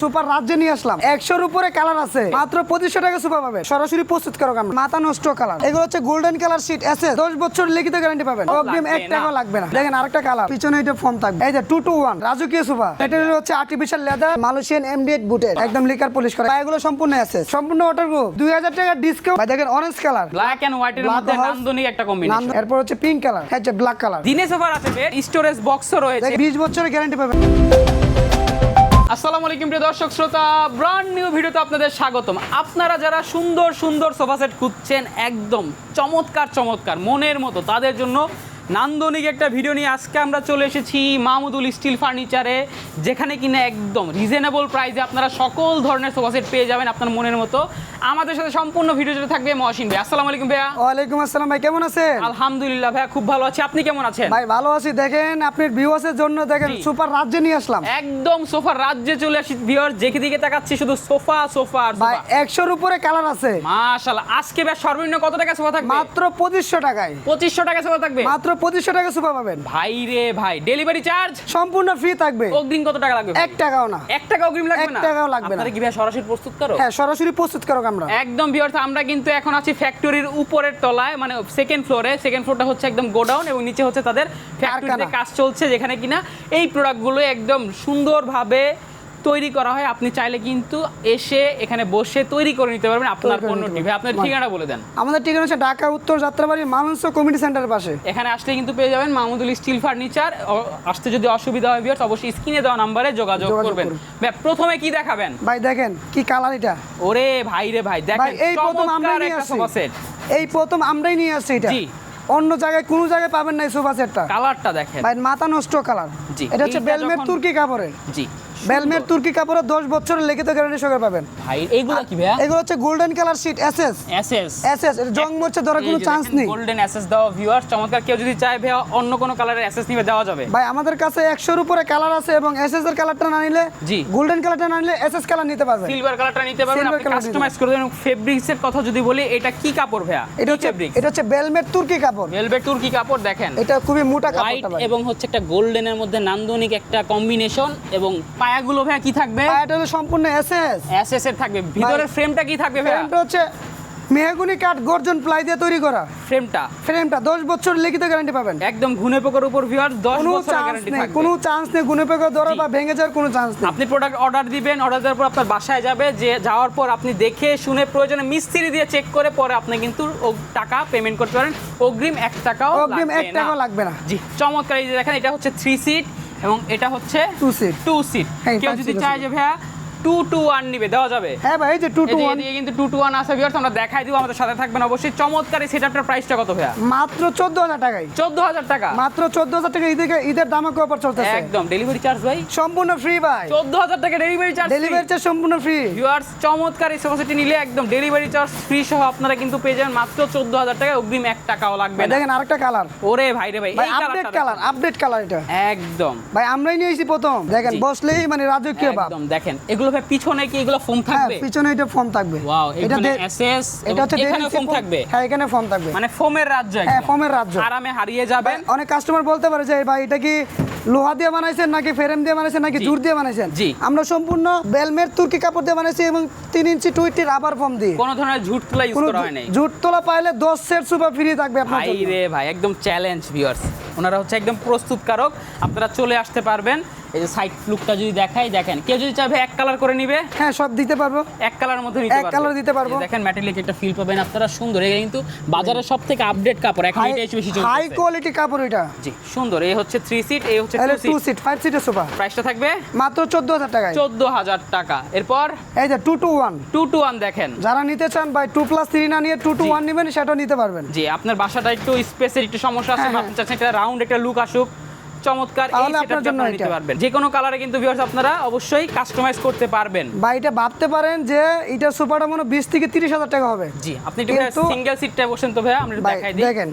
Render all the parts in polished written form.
Super রাজ্যে নিয়ে আসলাম 100-র উপরে কালার আছে, মাত্র 2500 টাকা সুপার পাবেন। সরাসরি প্রস্তুত করো আমরা, মাথা নষ্ট কালার। এগুলো হচ্ছে গোল্ডেন কালার শীট এসএস, 10 বছর লিখিত গ্যারান্টি পাবেন, অগ্রিম 1 টাকাও লাগবে না। দেখেন আরেকটা কালার, পিছনে এটা ফর্ম থাকবে। এই যে 221 রাজকীয় সুপার, এটা হচ্ছে আর্টিফিশিয়াল লেদার মালয়েশিয়ান এমডিএইচ বুটের, একদম লিকার পলিশ করা। এগুলো সম্পূর্ণ এসএস, সম্পূর্ণ ওয়াটারপ্রুফ। 2000 টাকা ডিসকাউন্ট। ভাই দেখেন orange colour, black and white এর মধ্যে নান্দনিক একটা কম্বিনেশন। এরপর হচ্ছে পিঙ্ক কালার, হচ্ছে ব্ল্যাক কালার। দিনে সোফার আছে, স্টোরেজ বক্সও রয়েছে, 20 বছরের গ্যারান্টি পাবেন। আসসালামু আলাইকুম প্রিয় দর্শক শ্রোতা, ব্র্যান্ড নিউ ভিডিওতে আপনাদের স্বাগতম। আপনারা যারা সুন্দর সুন্দর সোফা সেট খুঁজছেন, একদম চমৎকার চমৎকার মনের মতো, তাদের জন্য নান্দনিক একটা ভিডিও নিয়ে আজকে আমরা চলে এসেছি মাহমুদুল স্টিল ফার্নিচারে, যেখানে কিনা একদম রিজনেবল প্রাইসে আপনারা সকল ধরনের সোফা সেট পেয়ে যাবেন আপনার মনের মতো। আমাদের সাথে সম্পূর্ণ ভিডিও জুড়ে থাকবে মহসিন ভাই। আসসালামু আলাইকুম ভাইয়া। ওয়ালাইকুম আসসালাম ভাই, কেমন আছেন? আলহামদুলিল্লাহ ভাইয়া, খুব ভালো আছি। আপনি কেমন আছেন? ভাই ভালো আছি। দেখেন আপনার ভিউয়ার্সের জন্য দেখেন সুপার রাজ্যে নিয়ে আসলাম, একদম সোফার রাজ্যে চলে আসি ভিউয়ার, যেদিকে দিকে তাকাচ্ছি শুধু সোফা সোফা আর ভাই সোফা। 100-র উপরে কালার আছে মাশাআল্লাহ। আজকে ভাই সর্বনিম্ন কত টাকা সোফা থাকবে? মাত্র 2500 টাকায়। 2500 টাকা সোফা থাকবে, মাত্র 2500 টাকা সুপার পাবেন। ভাই রে ভাই। ডেলিভারি চার্জ সম্পূর্ণ ফ্রি থাকবে। অগ্রিম কত টাকা লাগবে? 1 টাকাও না। 1 টাকা অগ্রিম লাগবে 1 না? টাকাও লাগবে না। আপনারা কি ভাই সরাসরি প্রস্তুত করো? হ্যাঁ, সরাসরি প্রস্তুত করো আমরা। একদম ভিউয়ার্স, আমরা কিন্তু এখন আছি ফ্যাক্টরির উপরের তলায়, মানে সেকেন্ড ফ্লোরে। সেকেন্ড ফ্লোরটা হচ্ছে একদম গোডাউন এবং নিচে হচ্ছে তাদের ফ্যাক্টরিতে কাজ চলছে, যেখানে কিনা এই প্রোডাক্টগুলো একদম সুন্দরভাবে তৈরি করা হয়। আপনি চাইলে কিন্তু এসে এখানে বসে তৈরি করে নিতে পারবেন আপনার পণ্যটি। ভাই আপনার ঠিকানা বলে দেন। আমাদের ঠিকানা হচ্ছে ঢাকা উত্তর যাত্রাবাড়ি মানস কমিউনিটি সেন্টারের পাশে। এখানে আসলে কিন্তু পেয়ে যাবেন মাহমুদুল স্টিল ফার্নিচার। আসতে যদি অসুবিধা হয় ভিউয়ার্স, অবশ্যই স্ক্রিনে দেওয়া নম্বরে যোগাযোগ করবেন। ভাই প্রথমে কি দেখাবেন? ভাই দেখেন কি কালার এটা। ওরে ভাই রে ভাই, দেখেন এই প্রথম আমরা চমৎকার নিয়ে একটা আসছি, সোফা সেট। এই প্রথম আমরাই নিয়ে আসছি এটা। জি। অন্য জায়গায় কোনো জায়গায় পাবেন না এই সোফা সেটটা। কালারটা দেখেন ভাই মাথা নষ্ট কালার। জি। এটা হচ্ছে এইটা বেলমের যখন- তুর্কি কাপড়ের। জি। বেলমের তুর্কি কাপড়ের 10 বছরের লিখিত গ্যারান্টি সহকারে পাবেন। ভাই এইগুলো কি ভাইয়া? এগুলো হচ্ছে golden colour sheet SS. SS SS এটা জং মরছে ধরার কোনো চান্স নেই। গোল্ডেন এসএস দাও ভিউয়ার্স, চমৎকার। কেউ যদি চায় ভাইয়া অন্য কোনো কালারের এসএস নিবে দেওয়া যাবে। ভাই আমাদের কাছে 100-র উপরে কালার আছে এবং এসএস এর কালারটা না নিলে, জি, গোল্ডেন কালারটা না নিলে এসএস কালার নিতে পারবেন। সিলভার কালারটা নিতে পারবেন, Silver আপনি color কাস্টমাইজ করে দেবেন। ফেব্রিক্স এর কথা যদি বলি, এটা কি কাপড় ভাইয়া? এটা হচ্ছে বেলমের তুর্কি কাপড়। ভেলভেট তুর্কি কাপড়। দেখেন এটা খুবই মোটা হোয়াইট কাপড়টা ভাই। এবং হচ্ছে একটা গোল্ডেনের মধ্যে নান্দনিক একটা কম্বিনেশন। এবং পায়াগুলো ভাইয়া কি থাকবে? এটা হলো সম্পূর্ণ এসএস। এসএস এর থাকবে। ভিতরের ফ্রেমটা কি থাকবে ভাইয়া? ফ্রেমটা হচ্ছে মেহগনি কাঠ গর্জন প্লাই দিয়ে তৈরি করা। ফ্রেমটা 10 বছর লিখিত গ্যারান্টি পাবেন। একদম ঘুনে পোকার উপর ভিউয়ার্স 10 কোনো বছরের চান্স গ্যারান্টি নেই, থাকবে। কোনো চান্স নেই গুনে পেকে ধরা বা ভেঙে যাওয়ার কোনো চান্স নেই। আপনি প্রোডাক্ট অর্ডার দিবেন, অর্ডার দেওয়ার পর আপনার বাসায় যাবে, যে যাওয়ার পর আপনি দেখে শুনে প্রয়োজনে মিস্ত্রি দিয়ে চেক করে পরে আপনি কিন্তু টাকা পেমেন্ট করতে পারেন। অগ্রিম 1 টাকাও অগ্রিম 1 টাকাও লাগবে না। জি, চমৎকার। এই যে দেখেন, এটা হচ্ছে 3 সিট এবং এটা হচ্ছে 2 সিট। 2 সিট। হ্যাঁ, কেউ 5 যদি সিট চায় যে ভাইয়া 2-2-1 নিবে, দেওয়া যাবে। হ্যাঁ ভাই, এই যে 2-2-1 এই যে কিন্তু 2-2-1 আছে ভিউয়ার্স, আমরা দেখাই দিব, আমাদের সাথে থাকবেন অবশ্যই। চমৎকার। এই সেটআপটার প্রাইসটা কত ভাইয়া? মাত্র 14000 টাকায়। 14000 টাকা। মাত্র 14000 টাকা। ঈদের দামাকে অফার চলতেছে। একদম। ডেলিভারি চার্জ ভাই সম্পূর্ণ ফ্রি ভাই। 14000 টাকা ডেলিভারি চার্জ। ডেলিভারি চার্জ সম্পূর্ণ ফ্রি। ভিউয়ার্স, চমৎকার। এই সোফা সেটটি নিলে একদম ডেলিভারি চার্জ ফ্রি সহ আপনারা কিন্তু পেয়ে যাবেন মাত্র 14000 টাকা, অগ্রিম 1 টাকাও লাগবে না। দেখেন আরেকটা কালার। ওরে ভাই রে ভাই, ভাই এই আপডেট কালারটা আপডেট কালার এটা। একদম ভাই আমরাই নিয়েছি প্রথম। দেখেন জি। বসলেই মানে রাজকীয় ভাব। একদম। দেখেন এগুলো ভাই পিছনে কি এগুলো ফোম হ্যাঁ, থাকবে? পিছনে এটা ফোম থাকবে। ওয়াও, এখানে দে- এসএস এটা হচ্ছে এখানে দেড় ফোম ইঞ্চি থাকবে। হ্যাঁ, এখানে ফোম থাকবে। মানে ফোমের রাজ্য হ্যাঁ, একদম। ফোমের রাজ্য। আরামে হারিয়ে যাবেন। অনেক কাস্টমার বলতে পারে যে ভাই এটা কি লোহা দিয়ে বানাইছেন নাকি ফ্রেম দিয়ে বানাইছেন নাকি জি। জুট দিয়ে বানাইছেন। জি। আমরা সম্পূর্ণ বেলমের তুর্কি কাপড় দিয়ে বানাইছি এবং 3 ইঞ্চি 2 ইঞ্চি রাবার ফোম দিয়ে। কোনো ধরনের ঝুট তোলা ইউজ কোনো করা হয় নাই। জুট তোলা পাইলে 10 সেট সুপার ফ্রি থাকবে আপনার ভাই জন্য। রে ভাই, একদম চ্যালেঞ্জ ভিউয়ার্স। ওনারা হচ্ছে একদম প্রস্তুতকারক, আপনারা চলে আসতে পারবেন। এই যে সাইড লুকটা যদি দেখাই, দেখেন কেউ যদি চাইবে 1 কালার করে নিবে, হ্যাঁ, সব দিতে পারবো। 1 কালারের মধ্যে নিতে 1 পারবেন। কালার দিতে পারবো। এই দেখেন ম্যাটেলিক একটা ফিল পাবেন আপনারা, সুন্দর। এটা কিন্তু বাজারের সবথেকে আপডেট কাপড়, এখন এটাই বেশি চলছে। হাই কোয়ালিটি কাপড় এটা। জি, সুন্দর। এই হচ্ছে 3 সিট, এই হচ্ছে তাহলে 2 2 সিট। সিট 5 সিটের সোফা প্রাইসটা থাকবে মাত্র 14000 টাকায়। 14000 টাকা। এরপর এই যে 2-2-1 2-2-1 দেখেন। যারা নিতে চান ভাই 2+3 না নিয়ে 2-2-1 নেবেন, সেটাও নিতে পারবেন। জি, আপনার বাসাটা একটু স্পেসের একটু সমস্যা আছে, হ্যাঁ, আপনি চাচ্ছেন একটা রাউন্ড একটা লুক আসুক, চমৎকার। এই তাহলে আপনার সেটআপটা জন্য আপনারা নিতে এটা। পারবেন। যে কোনো কালারে কিন্তু ভিউয়ার্স আপনারা অবশ্যই কাস্টমাইজ করতে পারবেন। ভাই এটা ভাবতে পারেন যে এটা সোফাটা মনে 20 থেকে 30,000 টাকা হবে। জি, আপনি একটু কিন্তু- সিঙ্গেল সিটটা বসেন তো ভাইয়া, আমরা একটু ভাই দেখাই দিই। দেখেন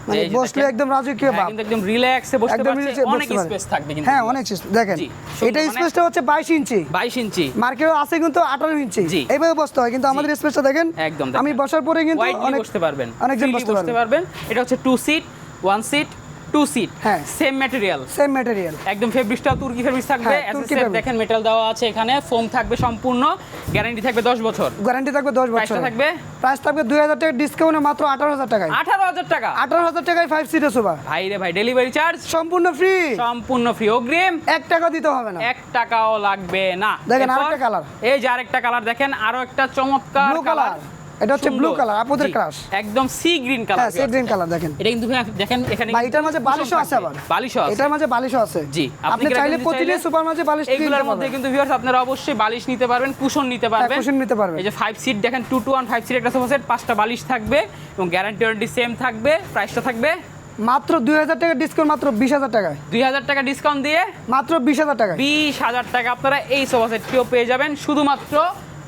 মানে এই যে বসলে দেখেন। একদম রাজকীয় হ্যাঁ, ভাব। কিন্তু একদম রিল্যাক্সে বসতে একদম পারছেন, relax এ অনেক বসতে পারেন। স্পেস থাকবে কিন্তু। হ্যাঁ, অনেক স্পেস। দেখেন জি, এটা সুন্দর, মানে- স্পেসটা হচ্ছে 22 ইঞ্চি। 22 ইঞ্চি। মার্কেটে আছে কিন্তু 18 ইঞ্চি। জি। এইভাবে বসতে হয়, কিন্তু আমাদের স্পেসটা দেখেন। একদম আমি বসার পরে কিন্তু ওয়াইডলি অনেক বসতে পারবেন, অনেকজন freely বসতে পারবেন। এটা হচ্ছে 2 সিট, 1 সিট, টু সিট হ্যাঁ। Same material same material. একদম ফেব্রিকটা তুর্কি ফেব্রিক থাকবে, হ্যাঁ, তুর্কি এসএসএফ fabric। দেখেন মেটাল দেওয়া আছে এখানে, ফোম থাকবে সম্পূর্ণ, গ্যারান্টি থাকবে 10 বছর। গ্যারান্টি থাকবে 10 বছর। প্রাইসটা থাকবে প্রাইস থাকবে 2000 টাকা ডিসকাউন্টে মাত্র 18000 টাকায়। 18,000 টাকা। 18000 টাকায় 5 সিটের সোফা ভাই রে ভাই, ডেলিভারি চার্জ সম্পূর্ণ ফ্রি। সম্পূর্ণ ফ্রি, অগ্রিম 1 টাকা দিতে হবে না। 1 টাকাও লাগবে না। দেখেন এরপর আরেকটা কালার। এই যে আরেকটা কালার দেখেন, আরো একটা চমৎকার ব্লু কালার। কালার। এটা হচ্ছে ব্লু কালার, আপুদের ক্রাশ। একদম সি গ্রিন কালার। হ্যাঁ, সি গ্রিন কালার দেখেন। এটা কিন্তু ভাই দেখেন এখানে ভাই এটার মাঝে বালিশও আছে আবার। বালিশও আছে। এটার মাঝে বালিশও আছে। জি, আপনি চাইলে প্রতিটি সোফার মাঝে বালিশ কিনতে এইগুলোর পারবেন। মধ্যে কিন্তু ভিউয়ার্স আপনারা অবশ্যই বালিশ নিতে পারবেন, কুশন নিতে পারবেন। কুশন নিতে পারবেন। এই যে 5 সিট দেখেন, 2 to 1 5 সিট একটা সোফা সেট, 5টা বালিশ থাকবে এবং গ্যারান্টি ওয়ারেন্টি সেম থাকবে। প্রাইসটা থাকবে মাত্র 2000 টাকা ডিসকাউন্ট, মাত্র 20000 টাকায়। 2000 টাকা ডিসকাউন্ট দিয়ে মাত্র 20000 টাকায়। 20,000 টাকা আপনারা এই সোফা সেটটিও পেয়ে যাবেন শুধুমাত্র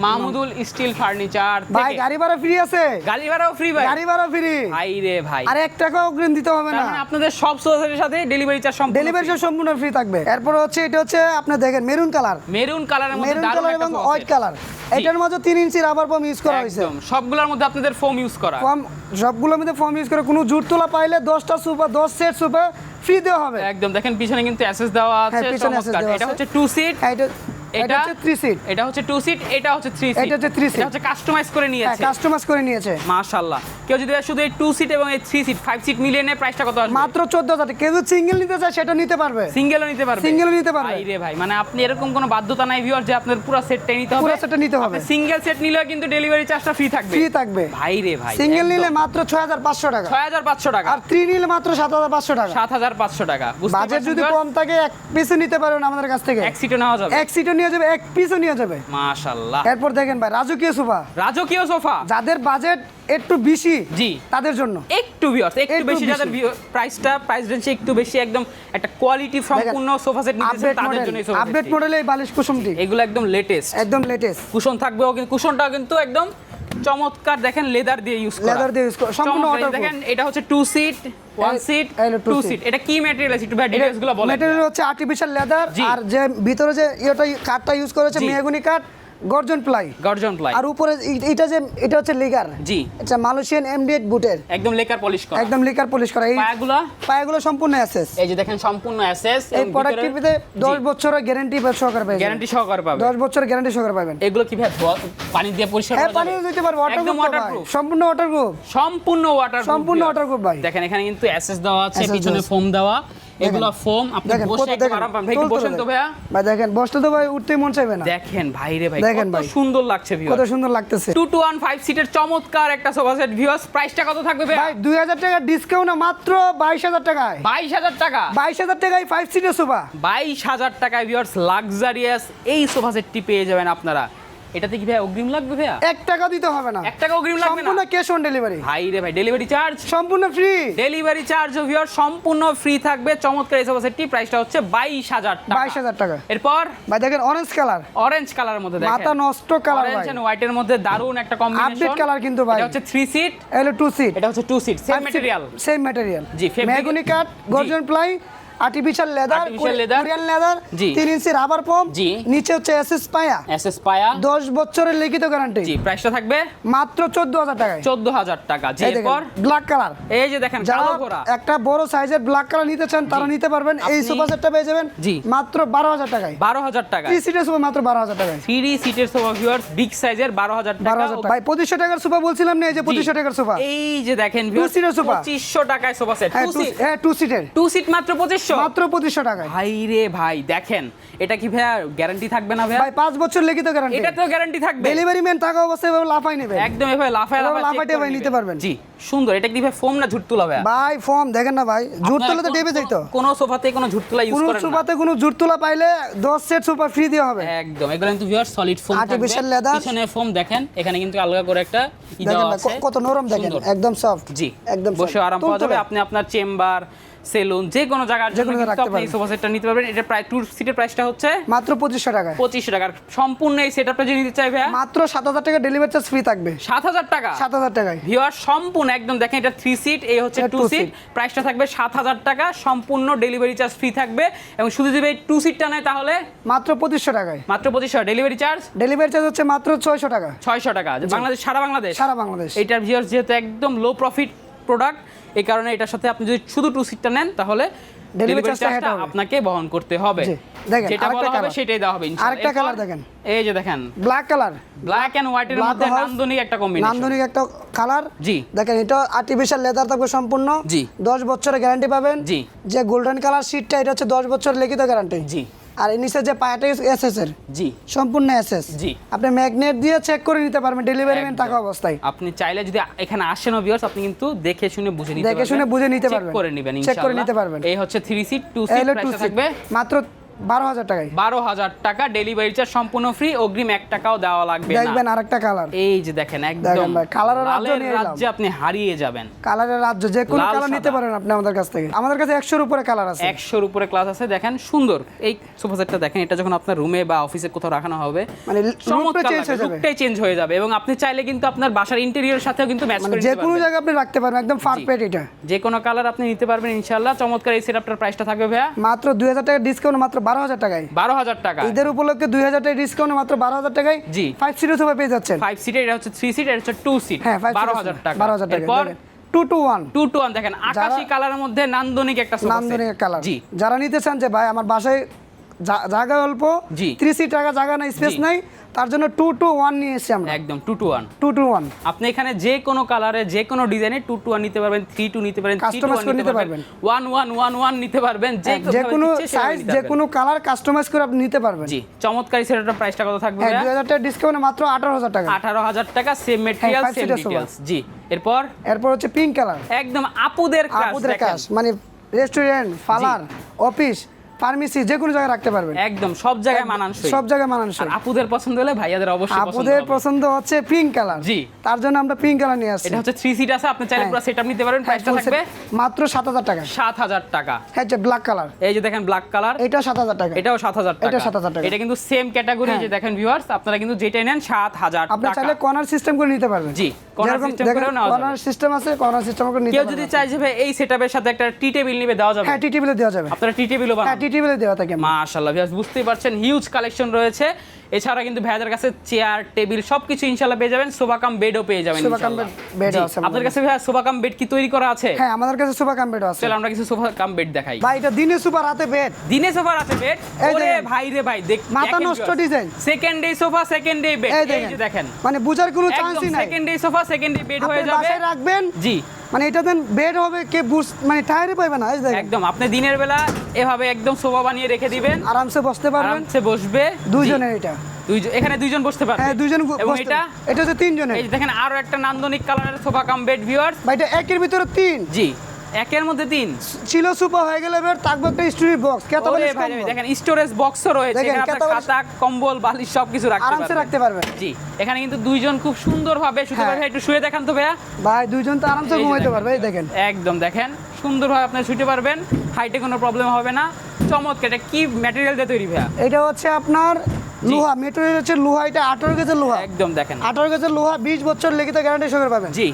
মাহমুদুল স্টিল ফার্নিচার ভাই থেকে। গাড়ি ভাড়া ফ্রি আছে। গাড়ি ভাড়াও ফ্রি ভাই। গাড়ি ভাড়া ফ্রি। ভাই রে ভাই, আর 1 টাকাও অগ্রিম দিতে হবে তার না। মানে আপনাদের সব সোফা সেটের সাথে ডেলিভারি চার্জ সম্পূর্ণ ডেলিভারি চার্জ সম্পূর্ণ ফ্রি থাকবে। এরপর হচ্ছে এটা হচ্ছে আপনি দেখেন মেরুন কালার। মেরুন কালারের মধ্যে মেরুন দারুণ কালার একটা এবং সোফা হোয়াইট সেট। কালার। এটার মধ্যে 3 ইঞ্চি রাবার ফোম ইউজ করা হয়েছে। একদম সবগুলোর মধ্যে আপনাদের ফোম ইউজ করা। ফোম সবগুলোর মধ্যে ফোম ইউজ করে, কোনো জুট তোলা পাইলে 10টা সোফা 10 সেট সোফা ফ্রি দেওয়া হবে। একদম দেখেন পিছনে কিন্তু অ্যাসেস দেওয়া আছে, হ্যাঁ, পিছনে access চমৎকার। দেওয়া এটা আছে। হচ্ছে 2 সিট, হ্যাঁ, এটা এটা হচ্ছে 3 সিট। এটা হচ্ছে 2 সিট, এটা হচ্ছে 3 সিট। এটা হচ্ছে 3 সিট। এটা হচ্ছে কাস্টমাইজ করে হ্যাঁ, নিয়েছে। কাস্টমাইজ করে নিয়েছে। মাশাআল্লাহ। কেউ যদি শুধু এই 2 সিট এবং এই 3 সিট 5 সিট মিলিয়ে নেয়, প্রাইসটা কত আসবে? মাত্র 14000 টাকা। কেউ সিঙ্গেল নিতে চায় সেটা নিতে পারবে। সিঙ্গেলও নিতে পারবে। সিঙ্গেলও নিতে পারবে। ভাই রে ভাই, মানে আপনি এরকম কোনো বাধ্যতা নাই ভিউয়ার যে আপনার পুরো সেটটাই নিতে হবে। পুরো সেটটা নিতে হবে। সিঙ্গেল সেট নিলেও কিন্তু ডেলিভারি চার্জটা ফ্রি থাকবে। ফ্রি থাকবে। ভাই রে ভাই, সিঙ্গেল একদম। নিলে মাত্র 6500 টাকা। 6500 টাকা। আর 3 নিলে মাত্র 7500 টাকা। 7500 টাকা। বুঝতে বাজেট পারছেন যদি viewers? কম থাকে এক পিসও নিতে পারবেন আমাদের কাছ থেকে। এক সিটও নেওয়া যাবে। এক সিটও নিয়ে যাবে, এক পিসও নিয়ে যাবে। মাশাআল্লাহ। এরপর দেখেন ভাই রাজকীয় সোফা। রাজকীয় সোফা। যাদের বাজেট একটু বেশি জি। তাদের জন্য একটু ভিউয়ার্স একটু একটু বেশি, যাদের বেশি। প্রাইস রেঞ্জে একটু বেশি, একদম একটা কোয়ালিটি সম্পূর্ণ সোফা সেট নিতেছেন আপডেট তাদের মডেল, জন্য এই সোফা আপডেট মডেলে এই বালিশ কুসুমটি এগুলো একদম লেটেস্ট। একদম লেটেস্ট। কুশন থাকবেও, কিন্তু কুশনটাও কিন্তু একদম চমৎকার, দেখেন লেদার দিয়ে ইউজ করা। লেদার দিয়ে ইউজ করা, সম্পূর্ণ চমৎকার। waterproof। দেখেন এটা হচ্ছে 2 সিট 1 সিট এই হলো 2 2 seat। সিট। এটা কি ম্যাটেরিয়াল আছে একটু ভাই ডিটেইলস গুলো বলেন। ম্যাটেরিয়াল হচ্ছে আর্টিফিশিয়াল লেদার। জি। আর যে ভিতরে যে এটা কাঠটা ইউজ করেছে জি। মেহগনি কাঠ, গর্জন প্লাই। গর্জন প্লাই। আর উপরে এটা হচ্ছে লিগার। জি। এটা মালয়েশিয়ান এমডিএট বুটের। একদম লেকার পলিশ করা। একদম লিগার পলিশ করা। এই পায়াগুলো পায়াগুলো সম্পূর্ণ এসএস। এই যে দেখেন সম্পূর্ণ এসএস। এই প্রোডাক্টের ভিতরে 10 বছরের গ্যারান্টি সহকারে পাবেন। গ্যারান্টি সহকারে পাবেন। 10 বছরের গ্যারান্টি সহকারে পাবেন। এগুলো কি ভাই পানি দিয়ে পরিষ্কার হ্যাঁ, করা যাবে? পানিও দিতে পারবো, একদম ওয়াটারপ্রুফ। waterproof। সম্পূর্ণ ওয়াটারপ্রুফ। সম্পূর্ণ ওয়াটার, সম্পূর্ণ waterproof ভাই। দেখেন এখানে কিন্তু এসএস দেওয়া আছে, SS পিছনে দেওয়া ফোম দেওয়া। এগুলো ফোম, আপনি দেখেন বসে কত একদম দেখেন, আরাম পাবেন। ভাই একটু বসেন তো ভাইয়া। ভাই দেখেন বসতে তো ভাই উঠতেই মন চাইবে না। দেখেন ভাই রে ভাই, দেখেন কত ভাই। সুন্দর লাগছে কত ভিউয়ার। সুন্দর লাগতেছে। 2 to 1 5 সিটের চমৎকার একটা সোফা সেট ভিউয়ার্স। প্রাইসটা কত থাকবে ভাই? ভাই 2000 টাকা ডিসকাউন্ট মাত্র 22000 টাকায়। 22000 টাকা। 22000 টাকায় 5 সিটের সোফা। 22000 টাকায় ভিউয়ার্স লাক্সারিয়াস এই সোফা সেটটি পেয়ে যাবেন আপনারা। এটাতে কি ভাই অগ্রিম লাগবে ভাইয়া? 1 টাকা দিতে হবে না। 1 টাকা অগ্রিম লাগবে না। সম্পূর্ণ ক্যাশ অন ডেলিভারি। ভাই রে ভাই, ডেলিভারি চার্জ সম্পূর্ণ ফ্রি। ডেলিভারি চার্জ ভিউয়ার সম্পূর্ণ ফ্রি থাকবে। চমৎকার এই সোফা সেটটি প্রাইসটা হচ্ছে 22000 টাকা। 22000 টাকা। এরপর ভাই দেখেন অরেঞ্জ কালার। অরেঞ্জ কালারের মধ্যে দেখেন, মাথা নষ্ট কালার ভাই। অরেঞ্জ এন্ড হোয়াইটের মধ্যে দারুণ একটা কম্বিনেশন। আপডেট কালার কিন্তু ভাই। এটা হচ্ছে 3 সিট, এলো 2 সিট। এটা হচ্ছে 2 seat, same material. Same material. জি, fabric- মেহগনি কাঠ, গর্জন ply, artificial leather, Artificial leather। Korean leather, জি। 3 ইঞ্চি রাবার ফোম। জি। নিচে হচ্ছে এসএস পায়া। এসএস পায়া। 10 বছরের লিখিত গ্যারান্টি। জি, প্রাইসটা থাকবে মাত্র 14000 টাকায়। 14000 টাকা। জি, এই দেখেন এরপর ব্ল্যাক কালার। এই যে দেখেন যারা কালো ঘোড়া। একটা বড় সাইজের ব্ল্যাক কালার নিতে চান তারা জি। নিতে পারবেন। এই আপনি- সোফা সেটটা পেয়ে যাবেন জি। মাত্র 12000 টাকায়। 12000 টাকা। 3 সিটের সোফা মাত্র 12000 টাকায়। 3 সিটের সোফা ভিউয়ার্স বিগ সাইজের 12000 টাকা। 12000 টাকা। ভাই 2500 টাকার সোফা বলছিলাম না, এই যে 2500 টাকার সোফা। এই যে দেখেন seater sofa। 2500 টাকায় সোফা সেট। হ্যাঁ 2 সিট। 2 সিটের। 2 সিট মাত্র 2500। মাত্র 2500 টাকায়। ভাই রে ভাই, দেখেন এটা কি ভাইয়া গ্যারান্টি থাকবে না ভাইয়া? ভাই 5 বছর লিখিত গ্যারান্টি। এটা তো গ্যারান্টি থাকবে। ডেলিভারি ম্যান টাকা অবস্থায় এভাবে লাফাই নেবে। একদম এভাবে লাফায় এভাবে লাফায় লাফাইতে check করে ভাই নিতে নেবেন। পারবেন। জি, সুন্দর। এটা কি ভাই ফোম না ঝুট তোলা ভাইয়া? ভাই ফর্ম দেখেন না ভাই, জুট তোলা তো ডেবে যাইতো। কোন সোফাতে কোনো ঝুট তোলা ইউজ কোন করেন না। সোফাতে কোনো জুট তোলা পাইলে 10 সেট সোফা ফ্রি দেওয়া হবে। একদম এগুলো কিন্তু ভিউয়ার সলিড ফোম থাকবে। Artificial leather। পিছনে ফোম দেখেন, এখানে কিন্তু আলাদা করে একটা দেখেন দেওয়া না আছে। কত নরম, দেখেন সুন্দর। একদম সফট। জি, একদম বসে আরাম পাওয়া যাবে। আপনি আপনার চেম্বার, সেলুন যে কোনো জায়গার জন্য যেকোনো কিন্তু রাখতে আপনি এই পারবেন। সোফা সেটটা নিতে পারবেন। এটা প্রায় 2 সিটের প্রাইসটা হচ্ছে মাত্র 2500 টাকায়। 2500 টাকার। সম্পূর্ণ এই সেটআপটা যদি নিতে চাই ভাইয়া মাত্র 7000 টাকা ডেলিভারি চার্জ ফ্রি থাকবে। 7000 টাকা। 7000 টাকায়। ভিউয়ার সম্পূর্ণ একদম দেখেন, এটা 3 সিট, এই হচ্ছে এটা 2 two সিট। seat। প্রাইসটা থাকবে 7000 টাকা। সম্পূর্ণ ডেলিভারি চার্জ ফ্রি থাকবে এবং শুধু যদি এই 2 সিটটা নেয় তাহলে মাত্র 2500 টাকায়। মাত্র 2500। ডেলিভারি চার্জ ডেলিভারি চার্জ হচ্ছে মাত্র 600 টাকা। 600 টাকা। বাংলাদেশ, সারা বাংলাদেশ। সারা বাংলাদেশ। এইটার ভিউয়ার্স যেহেতু একদম লো প্রফিট প্রোডাক্ট, এই কারণে এটার সাথে আপনি যদি শুধু 2 সিটটা নেন তাহলে ডেলিভারি চার্জটা আপনাকে বহন করতে হবে। দেখেন যেটা বলা হবে সেটাই দেওয়া হবে ইনশাআল্লাহ। আরেকটা কালার দেখেন, এই যে দেখেন black colour, black and white এর মধ্যে নান্দনিক একটা কম্বিনেশন, নান্দনিক একটা কালার। জি দেখেন এটা আর্টিফিশিয়াল লেদার থাকবে সম্পূর্ণ। জি 10 বছরের গ্যারান্টি পাবেন। জি যে গোল্ডেন কালার শীটটা এটা হচ্ছে 10 বছর লিখিত গ্যারান্টি। জি আর এর নিচে যে পায়াটা এসএস এর, জি সম্পূর্ণ এসএস। জি আপনি ম্যাগনেট দিয়ে চেক করে নিতে পারবেন ডেলিভারি ম্যান থাকা অবস্থায়। আপনি চাইলে যদি এখানে আসেন ভিউয়ার্স আপনি কিন্তু দেখে শুনে বুঝে নিতে পারবেন, দেখে শুনে বুঝে নিতে পারবেন, চেক করে নেবেন চেক ইনশাআল্লাহ। করে নিতে পারবেন। এই হচ্ছে 3 সিট 2 সিট প্রাইস থাকবে মাত্র 12,000 টাকায়। 12,000 টাকা, ডেলিভারি চার্জ সম্পূর্ণ ফ্রি, অগ্রিম 1 টাকাও দেওয়া লাগবে না। দেখবেন আরেকটা কালার, এই যে দেখেন একদম কালারের লালের রাজ্যে আপনি হারিয়ে যাবেন। কালারের রাজ্য, যে কোনো লাল কালার নিতে সাদা। পারেন আপনি আমাদের কাছ থেকে। আমাদের কাছে 100 এর উপরে কালার আছে। 100 এর উপরে ক্লাস আছে। দেখেন সুন্দর এই সোফা সেটটা দেখেন, এটা যখন আপনার রুমে বা অফিসে কোথাও রাখানো হবে মানে লুকটা চেঞ্জ হয়ে যাবে, লুকটাই চেঞ্জ হয়ে যাবে এবং আপনি চাইলে কিন্তু আপনার বাসার ইন্টেরিয়রের সাথেও কিন্তু ম্যাচ করে যে নিতে কোনো পারবেন। জায়গায় আপনি রাখতে পারবেন, একদম পারফেক্ট। এটা যে কোনো কালার আপনি নিতে পারবেন ইনশাআল্লাহ। চমৎকার এই সেটআপটার প্রাইসটা থাকবে ভাইয়া মাত্র 2,000 টাকা ডিসকাউন্ট, মাত্র 12,000 টাকায়। 12,000 টাকা ঈদের উপলক্ষে 2,000 টাকা ডিসকাউন্ট, মাত্র 12,000 টাকায়। জি 5 সিটের সোফা পেয়ে যাচ্ছেন। 5 সিটের, এটা হচ্ছে 3 সিট, এটা হচ্ছে 2 সিট। হ্যাঁ 12,000 টাকা। 12,000 টাকা। এরপর 2 to 1 2 to 1 দেখেন আকাশী কালারের মধ্যে নান্দনিক একটা সোফা সেট। নান্দনিক কালার। জি যারা নিতে চান যে ভাই আমার বাসায় জায়গা অল্প, জি 3 সিট টাকা জায়গা নাই, স্পেস জি। নাই, তার জন্য 2 to 1 নিয়ে এসেছি আমরা। একদম 2 to 1। 2 to 1 আপনি এখানে যে কোনো কালারে যে কোনো ডিজাইনে 2 to 1 নিতে পারবেন, 3 to নিতে পারেন, 3 to Customize 1 করে নিতে নিতে পারবেন, পারবেন। 1 1 1 1 নিতে পারবেন, যে কোনো সাইজ, যে কোনো কালার কাস্টমাইজ করে আপনি নিতে পারবেন। জি চমৎকার সেটার প্রাইসটা কত থাকবে? হ্যাঁ 2,000 টাকা ডিসকাউন্টে মাত্র 18,000 টাকা। 18,000 টাকা, সেম ম্যাটেরিয়াল, 5 সেম সিটের সোফা। ডিটেইলস। জি এরপর হচ্ছে পিঙ্ক কালার, একদম আপুদের কাজ আপুদের দেখেন। কাজ, মানে রেস্টুরেন্ট, পার্লার, অফিস, ফার্মেসি, যে কোনো জায়গায় রাখতে পারবেন। একদম সব জায়গায় মানানসই, সব জায়গায় মানানসই। আর আপুদের পছন্দ হলে ভাইয়াদের অবশ্যই পছন্দ আপুদের হবে। পছন্দ হচ্ছে পিঙ্ক কালার। জি তার জন্য আমরা পিঙ্ক কালার নিয়ে আসছি। এটা হচ্ছে 3 সিট আছে, আপনি চাইলে হ্যাঁ। পুরো সেটআপ নিতে পারবেন। প্রাইসটা full থাকবে set মাত্র 7,000 টাকা। 7,000 টাকা। হ্যাঁ যে ব্ল্যাক কালার, এই যে দেখেন ব্ল্যাক কালার, এটা 7,000 টাকা। এটাও 7,000 টাকা। এটা 7,000 টাকা। এটা কিন্তু সেম ক্যাটাগরি। হ্যাঁ। যে দেখেন ভিউয়ার্স, আপনারা কিন্তু যেটাই নেন 7,000 আপনি টাকা। চাইলে কর্নার সিস্টেম করে নিতে পারবেন। জি কর্নার সিস্টেম করেও নেওয়া যাবে। কর্নার সিস্টেম আছে, কর্নার সিস্টেম করে নিতে কেউ পারবেন। যদি চায় যে ভাই এই সেটআপের সাথে একটা টি টেবিল নিবে, দেওয়া যাবে। হ্যাঁ টি টেবিলে দেওয়া যাবে। আপনারা টি টেবিলও হ্যাঁ বানান। টি টেবিলে দেওয়া থাকে। মাশাআল্লাহ ভিউয়ার্স, বুঝতেই পারছেন হিউজ কালেকশন রয়েছে। এছাড়া কিন্তু ভাইয়াদের কাছে চেয়ার, টেবিল সবকিছু ইনশাআল্লাহ পেয়ে যাবেন। সোফা কাম বেডও পেয়ে যাবেন সোফা কাম ইনশাআল্লাহ। বেড জি, আছে আমাদের আপনাদের কাছে ভাইয়া সোফা কাম বেড কি তৈরি করা আছে? হ্যাঁ আমাদের কাছে সোফা কাম বেড আছে। চলো আমরা কিছু সোফা কাম বেড দেখাই। ভাই এটা দিনে সোফা, রাতে বেড। দিনে সোফা রাতে বেড। এই ওরে দেখেন। ভাই রে ভাই, মাথা নষ্ট design. Second day sofa, second day bed. এই এই যে দেখেন, মানে বুঝার কোনো একদম চান্সই নাই। Second day sofa, second day bed হয়ে আপনি যাবে। বাসায় রাখবেন, জি মানে এটা দেন বেড হবে, কে মানে টায়ারই পাবে না। এই দেখেন একদম আপনি দিনের বেলা এভাবে একদম সোফা বানিয়ে রেখে দিবেন, আরামসে বসতে পারবেন। আরামসে বসবে। দুইজনের এটা। এখানে দুইজন বসতে পারবে। হ্যাঁ দুইজন এবং বসতে এটা পারবে। এটা হচ্ছে তিনজনের। এই যে দেখেন আরো একটা নান্দনিক কালারের সোফা কাম বেড ভিউয়ার্স। ভাই এটা একের ভিতরে 3। জি একের মধ্যে 3 ছিল সোফা হয়ে গেলে বেড, থাকবে একটা স্টোরি বক্স। কত বড় ওরে ভাই দেখেন স্টোরেজ বক্সও রয়েছে। দেখেন, এখানে আপনার কত বড়- খাতা, কম্বল, বালিশ সবকিছু রাখতে আরামসে পারবেন। রাখতে পারবেন। জি এখানে কিন্তু দুইজন খুব সুন্দরভাবে শুতে হ্যাঁ। পারবে। একটু শুয়ে দেখান তো ভাইয়া। ভাই দুইজন তো আরামসে এই যে ঘুমাইতে দেখেন। পারবে। এই দেখেন একদম দেখেন সুন্দরভাবে আপনি শুতে পারবেন, হাইটে কোনো প্রবলেম হবে না। চমৎকার। এটা কি ম্যাটেরিয়াল দিয়ে তৈরি ভাইয়া? এটা হচ্ছে আপনার লোহা, মেটেরিয়াল হচ্ছে লোহা। এটা 18 গেজের লোহা। একদম দেখেন 18 গেজের লোহা, 20 বছর লিখিত গ্যারান্টি সহকারে পাবেন। জি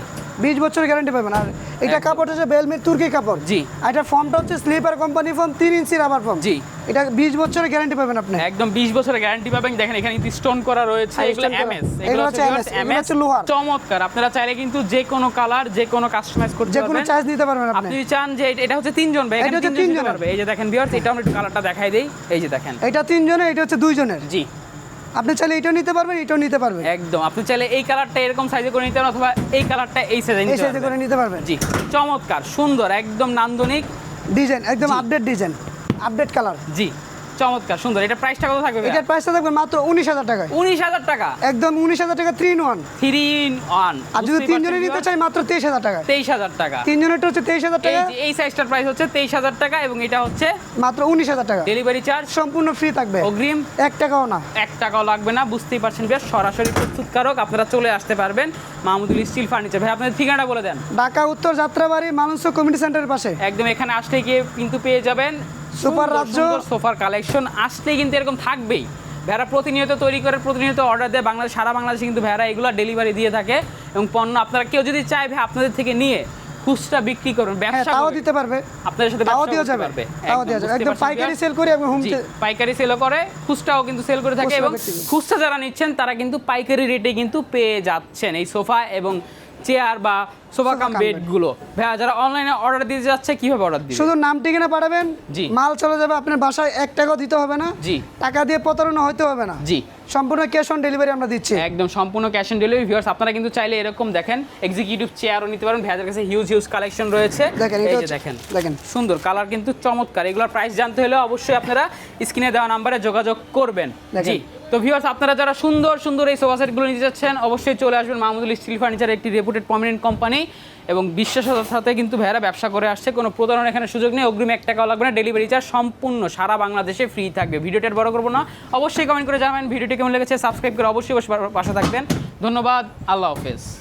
20 বছর গ্যারান্টি পাবেন। আর এটা একদম। কাপড় হচ্ছে বেলমির তুর্কি কাপড়। জি। আর এটা ফর্মটা হচ্ছে sleeper company form, 3 inch rubber form. জি এটা 20 বছরের গ্যারান্টি পাবেন আপনি। একদম 20 বছরের গ্যারান্টি পাবেন। দেখেন এখানে কিন্তু স্টোন করা রয়েছে, হ্যাঁ, এগুলো stone করা। এমএস, এগুলো হচ্ছে MS, এগুলো হচ্ছে লোহার। চমৎকার। আপনারা চাইলে কিন্তু যে কোনো কালার, যে কোনো কাস্টমাইজ করতে যে কোনো পারবেন। চার্জ নিতে পারবেন আপনি। আপনি যদি চান যে এটা হচ্ছে 3 জন ভাই, এটা এখানে হচ্ছে 3 জন তিন নিতে জনের। পারবে। এই যে দেখেন ভিউয়ার্স, এটা আমরা একটু কালারটা দেখাই দেই। এই যে দেখেন, এটা 3 জনের, এটা হচ্ছে 2 জনের। জি আপনি চাইলে এটাও নিতে পারবেন, এটাও নিতে পারবেন। একদম আপনি চাইলে এই কালারটা এরকম সাইজে করে নিতে পারেন, অথবা এই কালারটা এই সাইজে এই নিতে সাইজে করে পারবেন। নিতে পারবেন। জি চমৎকার, সুন্দর, একদম নান্দনিক ডিজাইন একদম জি। Update design, update colour. জি চমৎকার, সুন্দর। এটা প্রাইসটা কত থাকবে? এটার প্রাইসটা থাকবে মাত্র 19,000 টাকায়। 19,000 টাকা। একদম 19,000 টাকা 3 in 1। 3 in 1। আর যদি 3 জনের নিতে চাই মাত্র 23,000 টাকা। 23,000 টাকা। 3 জনেরটা হচ্ছে 23,000 এই টাকা, যে এই সাইজটার প্রাইস হচ্ছে 23,000 টাকা এবং এটা হচ্ছে মাত্র 19,000 টাকা। ডেলিভারি চার্জ সম্পূর্ণ ফ্রি থাকবে, অগ্রিম 1 টাকাও না। 1 টাকাও লাগবে না। বুঝতেই পারছেন বেশ, সরাসরি প্রস্তুতকারক। আপনারা চলে আসতে পারবেন মাহমুদুল স্টিল ফার্নিচার। ভাই আপনাদের ঠিকানাটা বলে দেন। ঢাকা উত্তর যাত্রাবাড়ি মানস কমিউনিটি সেন্টারের পাশে। একদম এখানে আসলে গিয়ে কিন্তু পেয়ে যাবেন সুপার সুন্দর রাজ্য। সুন্দর সোফার কালেকশন। আসলেই কিন্তু এরকম থাকবেই। ভেড়া প্রতিনিয়ত তৈরি করে, প্রতিনিয়ত অর্ডার দেয়। বাংলাদেশ, সারা বাংলাদেশে কিন্তু ভেড়া এগুলো ডেলিভারি দিয়ে থাকে। এবং পণ্য আপনারা কেউ যদি চায় ভাই আপনাদের থেকে নিয়ে খুচরা বিক্রি করুন, হ্যাঁ ব্যবসা তাও করবেন, দিতে পারবে, আপনাদের সাথে তাও ব্যবসা দেওয়া করতে যাবে, পারবে। তাও দেওয়া যাবে। একদম পাইকারি সেল করি এবং হোম জি, পাইকারি সেলও করে, খুচরাও কিন্তু সেল করে থাকে। খুচরা এবং বিক্রি করে। খুচরা যারা নিচ্ছেন তারা কিন্তু পাইকারি রেটে কিন্তু পেয়ে যাচ্ছেন এই সোফা এবং চেয়ার বা সোফা কাম কাম বেড গুলো ভাইয়া যারা অনলাইনে অর্ডার দিতে যাচ্ছে কিভাবে অর্ডার দিবে? শুধু নাম ঠিকানা পাঠাবেন, জি। মাল চলে যাবে আপনার বাসায়, 1 টাকাও দিতে হবে না, জি টাকা দিয়ে প্রতারণা হইতে হবে না, জি সম্পূর্ণ ক্যাশ অন ডেলিভারি আমরা দিচ্ছি। একদম সম্পূর্ণ ক্যাশ অন ডেলিভারি। ভিউয়ার্স আপনারা কিন্তু চাইলে এরকম দেখেন এক্সিকিউটিভ চেয়ারও নিতে পারেন, ভাইয়াদের কাছে হিউজ হিউজ কালেকশন রয়েছে। দেখেন এই এটা যে হচ্ছে- দেখেন দেখেন সুন্দর কালার কিন্তু চমৎকার। এগুলোর প্রাইস জানতে হলে অবশ্যই আপনারা স্ক্রিনে দেওয়া নাম্বারে যোগাযোগ করবেন। দেখেন। জি তো ভিউয়ার্স আপনারা যারা সুন্দর সুন্দর এই সোফা সেটগুলো নিতে যাচ্ছেন অবশ্যই চলে আসবেন মাহমুদুল স্টিল ফার্নিচার, একটি রেপুটেড প্রমিনেন্ট কোম্পানি এবং বিশ্বাসের সাথে কিন্তু ভাইয়ারা ব্যবসা করে আসছে। কোনো প্রতারণা এখানে সুযোগ নেই, অগ্রিম 1 টাকাও লাগবে না, ডেলিভারি চার্জ সম্পূর্ণ সারা বাংলাদেশে ফ্রি থাকবে। ভিডিওটা আর বড় করবো না, অবশ্যই কমেন্ট করে জানাবেন ভিডিওটি কেমন লেগেছে, সাবস্ক্রাইব করে অবশ্যই পাশে থাকবেন। ধন্যবাদ, আল্লাহ হাফেজ।